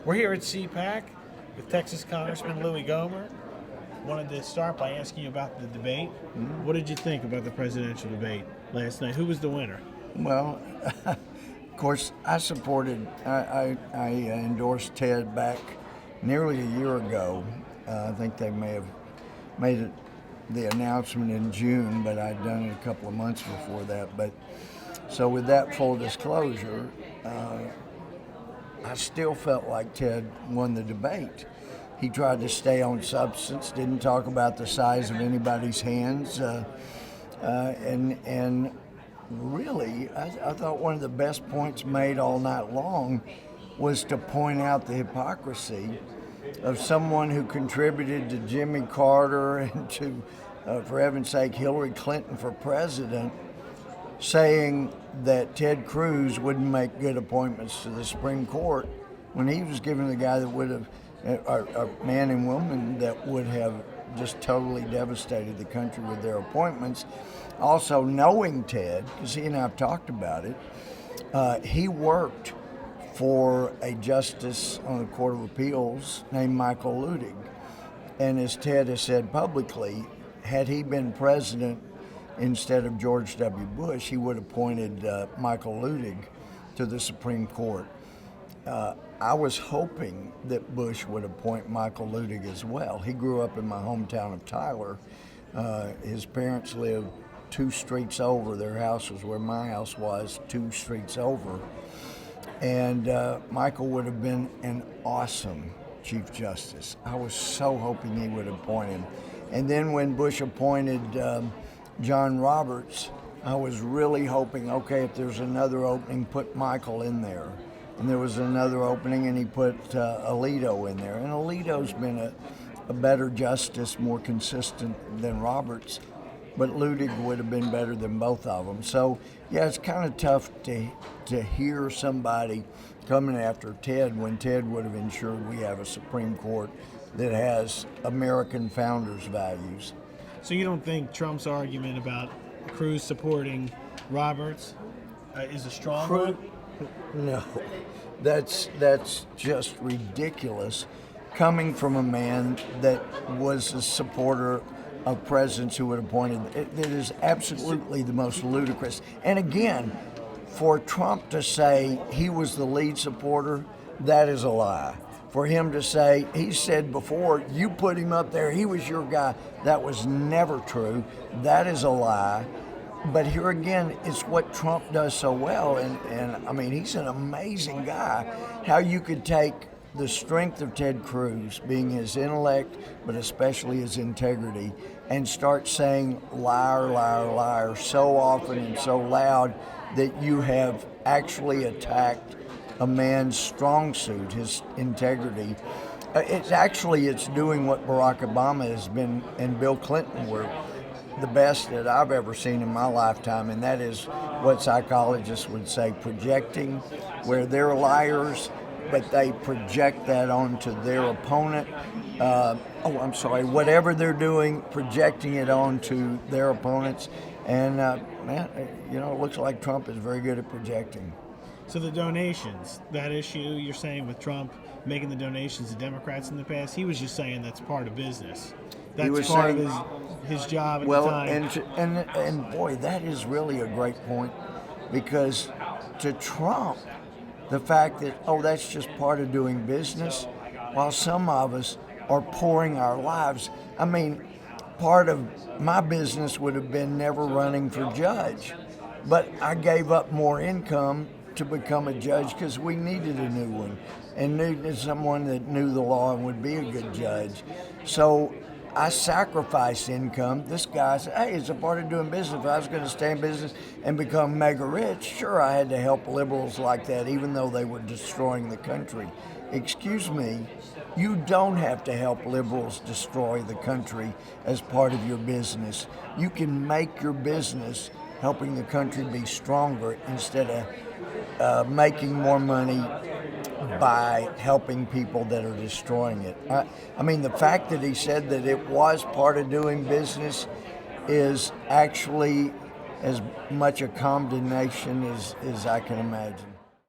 We're here at CPAC with Texas Congressman Louie Gohmert. Wanted to start by asking you about the debate. Mm-hmm. What did you think about the presidential debate last night? Who was the winner? Well, of course, I endorsed Ted back nearly a year ago. I think they may have made the announcement in June, but I'd done it a couple of months before that. But so with that full disclosure, I still felt like Ted won the debate. He tried to stay on substance, didn't talk about the size of anybody's hands, and really, I thought one of the best points made all night long was to point out the hypocrisy of someone who contributed to Jimmy Carter and to, for heaven's sake, Hillary Clinton for president, saying that Ted Cruz wouldn't make good appointments to the Supreme Court when he was given the guy that would have, a man and woman that would have just totally devastated the country with their appointments. Also, knowing Ted, because he and I have talked about it, he worked for a justice on the Court of Appeals named Michael Louie. And as Ted has said publicly, had he been president instead of George W. Bush, he would have appointed Michael Louie to the Supreme Court. I was hoping that Bush would appoint Michael Louie as well. He grew up in my hometown of Tyler. His parents lived 2 streets over. Their house was where my house was, 2 streets over. And Michael would have been an awesome Chief Justice. I was so hoping he would appoint him. And then when Bush appointed John Roberts, I was really hoping, okay, if there's another opening, put Michael in there. And there was another opening, and he put Alito in there. And Alito's been a better justice, more consistent than Roberts, but Louie would have been better than both of them. So, yeah, it's kind of tough to hear somebody coming after Ted when Ted would have ensured we have a Supreme Court that has American founders' values. So you don't think Trump's argument about Cruz supporting Roberts is a strong one? No, that's just ridiculous, coming from a man that was a supporter of presidents who would have appointed. It is absolutely the most ludicrous. And again, for Trump to say he was the lead supporter, that is a lie. For him to say, he said before, you put him up there, he was your guy, that was never true. That is a lie. But here again, it's what Trump does so well, and I mean, he's an amazing guy. How you could take the strength of Ted Cruz, being his intellect, but especially his integrity, and start saying liar, liar, liar so often and so loud that you have actually attacked a man's strong suit, his integrity. It's doing what Barack Obama has been and Bill Clinton were the best that I've ever seen in my lifetime, and that is what psychologists would say projecting, where they're liars, but they project that onto their opponent. Whatever they're doing, projecting it onto their opponents. And, it looks like Trump is very good at projecting. So the donations, that issue you're saying with Trump making the donations to Democrats in the past, he was just saying that's part of business. That's part of his job at the time. And boy, that is really a great point, because to Trump, the fact that, that's just part of doing business, while some of us are pouring our lives. I mean, part of my business would have been never running for judge, but I gave up more income to become a judge because we needed a new one and needed someone that knew the law and would be a good judge. So I sacrificed income. This guy said, hey, it's a part of doing business. If I was going to stay in business and become mega rich, sure, I had to help liberals like that, even though they were destroying the country. Excuse me, you don't have to help liberals destroy the country as part of your business. You can make your business helping the country be stronger instead of making more money by helping people that are destroying it. I mean, the fact that he said that it was part of doing business is actually as much a condemnation as I can imagine.